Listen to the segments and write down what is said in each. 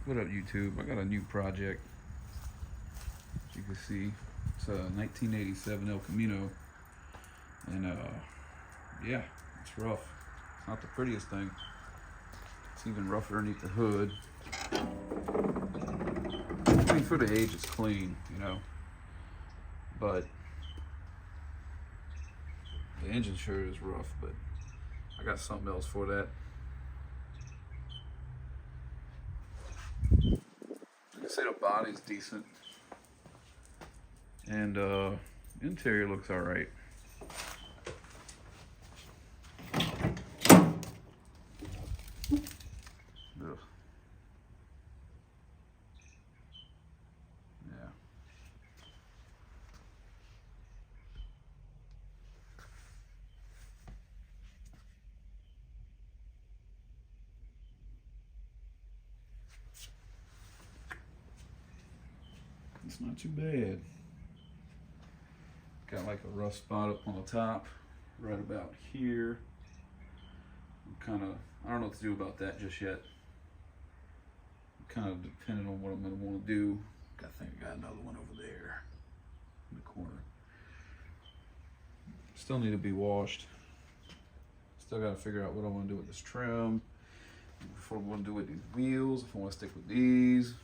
What up, YouTube? I got a new project. As you can see, it's a 1987 El Camino, and yeah, it's rough. It's not the prettiest thing. It's even rougher underneath the hood. I mean, for the age, it's clean, but the engine sure is rough. But I got something else for that. I can say the body's decent, and interior looks all right. Ugh. Yeah. It's not too bad. Got like a rough spot up on the top, right about here. I don't know what to do about that just yet. Kind of depending on what I'm gonna want to do. I think I got another one over there in the corner. Still need to be washed. Still got to figure out what I want to do with this trim. What I want to do with these wheels. If I want to stick with these.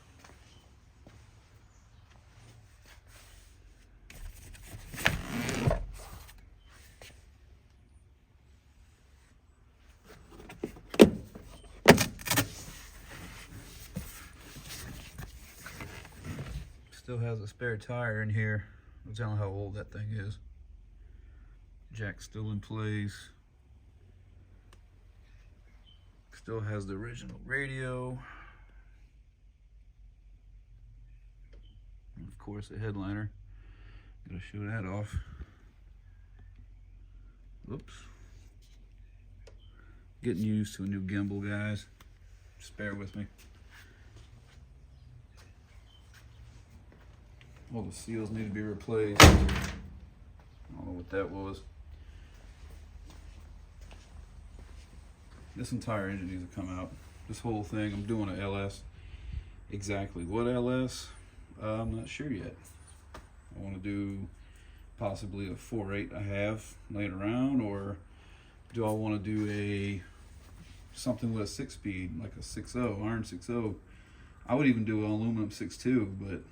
Still has a spare tire in here. I'll tell you how old that thing is. Jack's still in place. Still has the original radio. And of course the headliner. Gotta show that off. Oops. Getting used to a new gimbal, guys. Just bear with me. All the seals need to be replaced. I don't know what that was. This entire engine needs to come out. This whole thing, I'm doing an LS. Exactly what LS? I'm not sure yet. I want to do possibly a 4.8 I have laying around, or do I want to do something with a 6-speed, like a 6.0, iron 6.0. I would even do an aluminum 6.2, but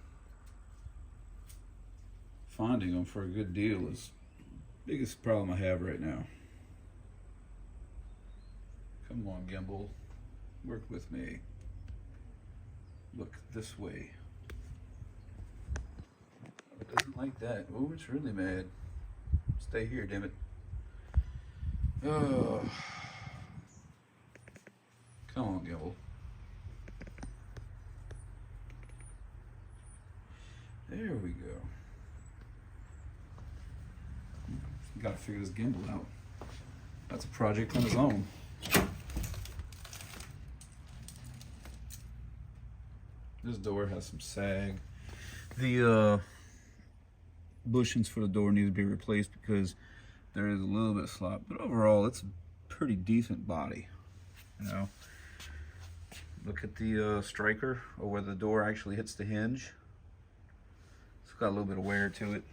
finding them for a good deal is the biggest problem I have right now. Come on, gimbal, work with me. Look this way. It doesn't like that. Oh, it's really mad. Stay here, damn it. Oh. Come on, gimbal. There we go. Gotta figure this gimbal out. That's a project on its own. This door has some sag. The bushings for the door need to be replaced because there is a little bit of slop, but overall it's a pretty decent body. Look at the striker, or where the door actually hits the hinge. It's got a little bit of wear to it.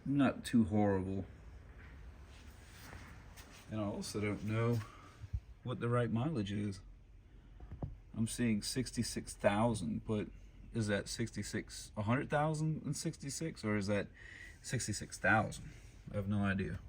Not too horrible. And I also don't know what the right mileage is. I'm seeing 66,000, but is that 100,000 and 66, or is that 66,000? I have no idea.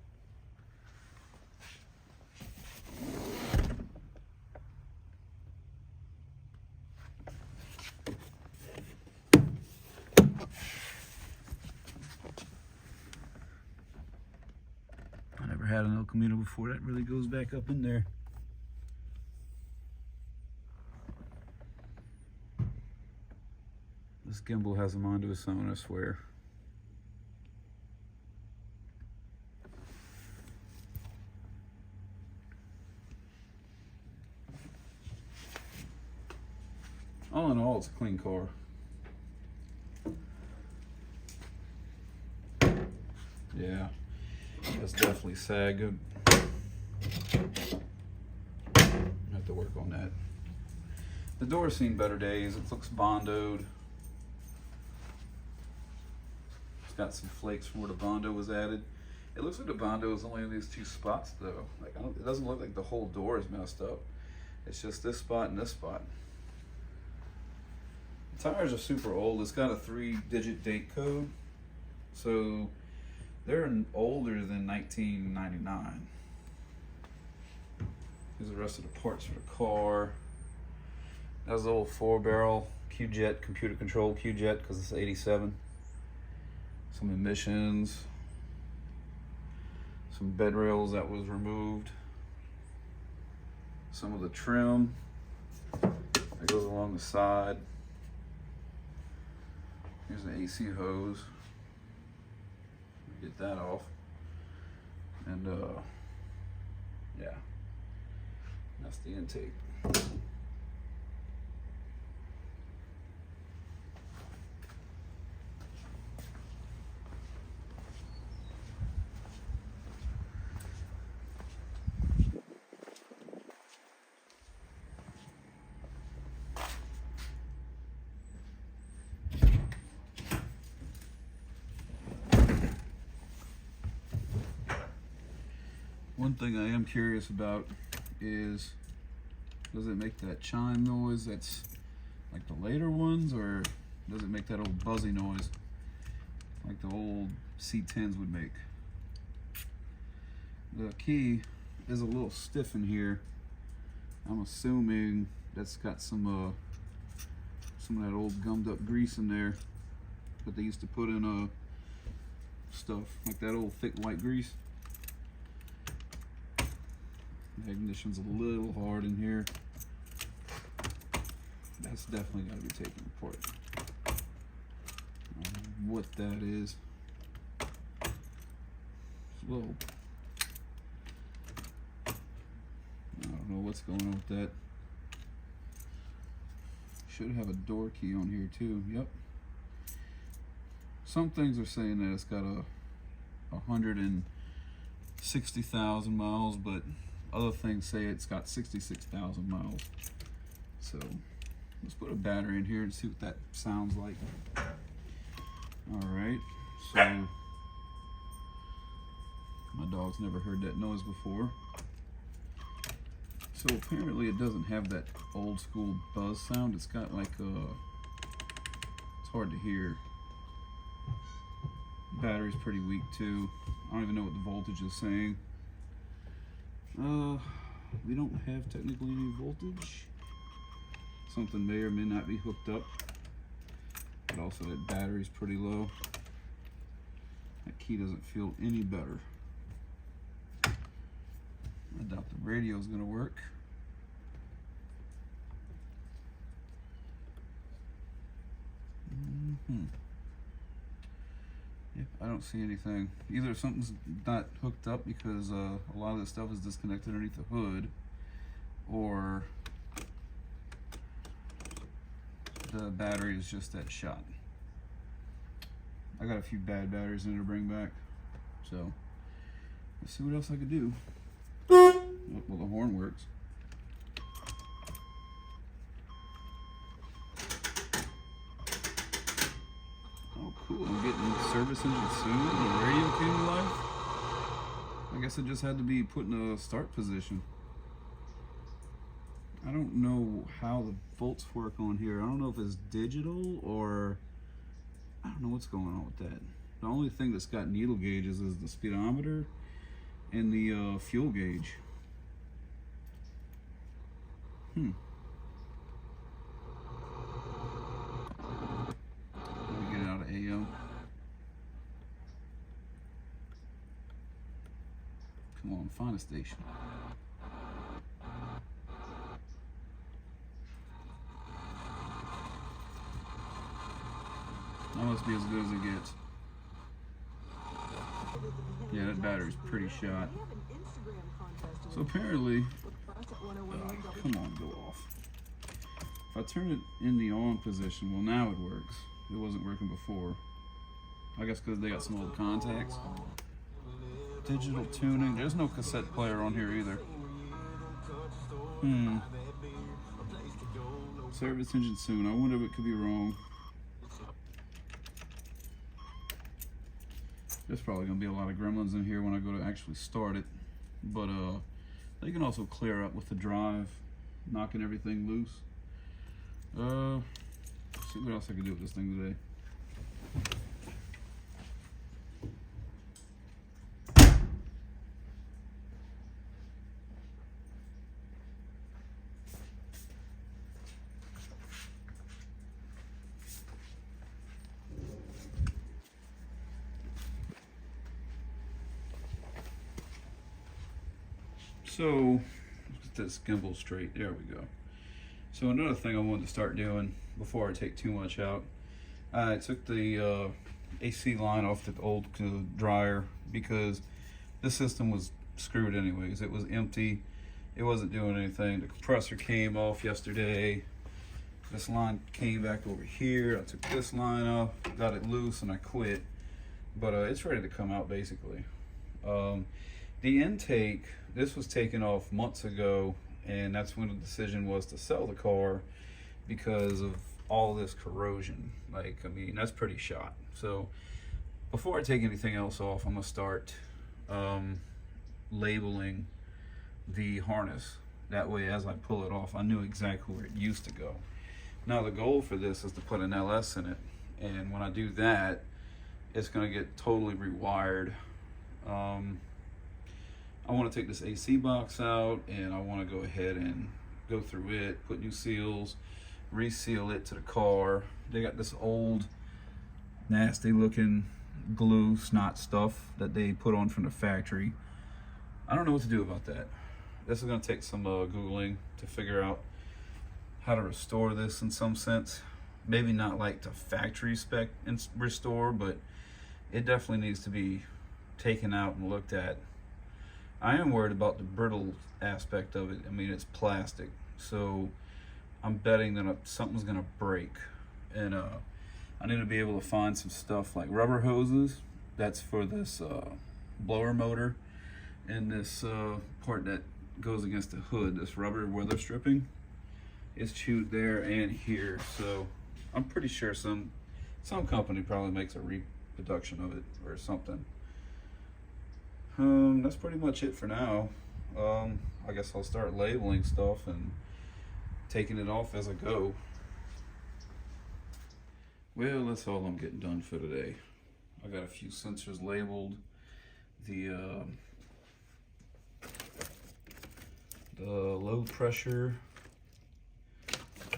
I never had an El Camino before. That really goes back up in there. This gimbal has a mind of its own, I swear. All in all, it's a clean car. Yeah, that's definitely sag. Have to work on that. The door's seen better days. It looks bondoed. It's got some flakes from where the bondo was added. It looks like the bondo is only in these two spots though. Like it doesn't look like the whole door is messed up. It's just this spot and this spot. The tires are super old. It's got a 3-digit date code, so they're older than 1999. Here's the rest of the parts for the car. That's the old 4-barrel Q-Jet, computer controlled Q-Jet, because it's 87. Some emissions. Some bed rails that was removed. Some of the trim that goes along the side. Here's the AC hose. Get that off. And yeah, that's the intake. One thing I am curious about is, does it make that chime noise that's like the later ones, or does it make that old buzzy noise like the old C10s would make? The key is a little stiff in here. I'm assuming that's got some of that old gummed up grease in there that they used to put in stuff, like that old thick white grease. The ignition's a little hard in here. That's definitely got to be taken apart. I don't know what that is. It's a little, I don't know what's going on with that. Should have a door key on here too. Yep. Some things are saying that it's got a 160,000 miles, but other things say it's got 66,000 miles. So let's put a battery in here and see what that sounds like. All right, so my dog's never heard that noise before. So apparently it doesn't have that old school buzz sound. It's got like it's hard to hear. Battery's pretty weak too. I don't even know what the voltage is saying. We don't have technically any voltage. Something may or may not be hooked up. But also that battery's pretty low. That key doesn't feel any better. I doubt the radio's gonna work. Yep, I don't see anything. Either something's not hooked up because a lot of this stuff is disconnected underneath the hood, or the battery is just that shot. I got a few bad batteries in to bring back, so let's see what else I could do. Well, the horn works. Oh, cool. I'm getting service engine soon. The radio came to life. I guess it just had to be put in a start position. I don't know how the volts work on here. I don't know if it's digital or I don't know what's going on with that. The only thing that's got needle gauges is the speedometer and the fuel gauge. Let me get it out of AM. Come on, find a station. That must be as good as it gets. Yeah, that battery's pretty shot. So apparently, come on, go off. If I turn it in the on position, well now it works. It wasn't working before. I guess because they got some old contacts. Digital tuning. There's no cassette player on here either. Service engine soon. I wonder if it could be wrong. There's probably gonna be a lot of gremlins in here when I go to actually start it. But they can also clear up with the drive, knocking everything loose. See what else I can do with this thing today. So let's get this gimbal straight. There we go. So another thing I wanted to start doing before I take too much out, I took the AC line off the old dryer because this system was screwed anyways. It was empty. It wasn't doing anything. The compressor came off yesterday. This line came back over here. I took this line off, got it loose, and I quit. But it's ready to come out basically. The intake, this was taken off months ago, and that's when the decision was to sell the car because of all this corrosion. Like, I mean, that's pretty shot. So before I take anything else off, I'm gonna start labeling the harness. That way, as I pull it off, I knew exactly where it used to go. Now, the goal for this is to put an LS in it, and when I do that, it's gonna get totally rewired. I want to take this AC box out, and I want to go ahead and go through it, put new seals, reseal it to the car. They got this old, nasty looking glue snot stuff that they put on from the factory. I don't know what to do about that. This is going to take some Googling to figure out how to restore this in some sense. Maybe not like the factory spec and restore, but it definitely needs to be taken out and looked at. I am worried about the brittle aspect of it. I mean, it's plastic, so I'm betting that something's gonna break. And I need to be able to find some stuff like rubber hoses. That's for this blower motor, and this part that goes against the hood, this rubber weather stripping, is chewed there and here. So I'm pretty sure some company probably makes a reproduction of it or something. That's pretty much it for now. I guess I'll start labeling stuff and taking it off as I go. Well, that's all I'm getting done for today. I got a few sensors labeled. The low pressure,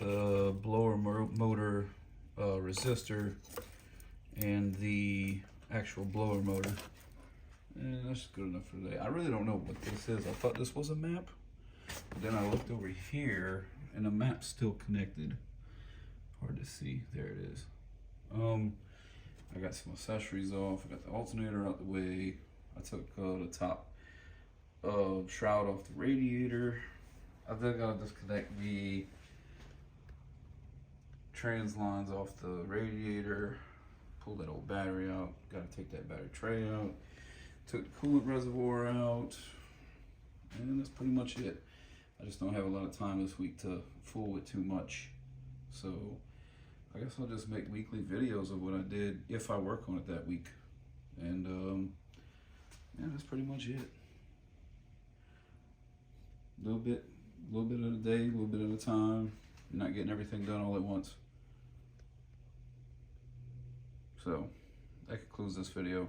the blower motor resistor, and the actual blower motor. And that's good enough for today. I really don't know what this is. I thought this was a map, but then I looked over here and the map's still connected. Hard to see. There it is. I got some accessories off. I got the alternator out the way. I took the top shroud off the radiator. I then gotta disconnect the trans lines off the radiator. Pull that old battery out. Gotta take that battery tray out. Took the coolant reservoir out, and that's pretty much it. I just don't have a lot of time this week to fool with too much, so I guess I'll just make weekly videos of what I did if I work on it that week. And yeah, that's pretty much it. Little bit at a day, a little bit at a time. You're not getting everything done all at once. So that concludes this video.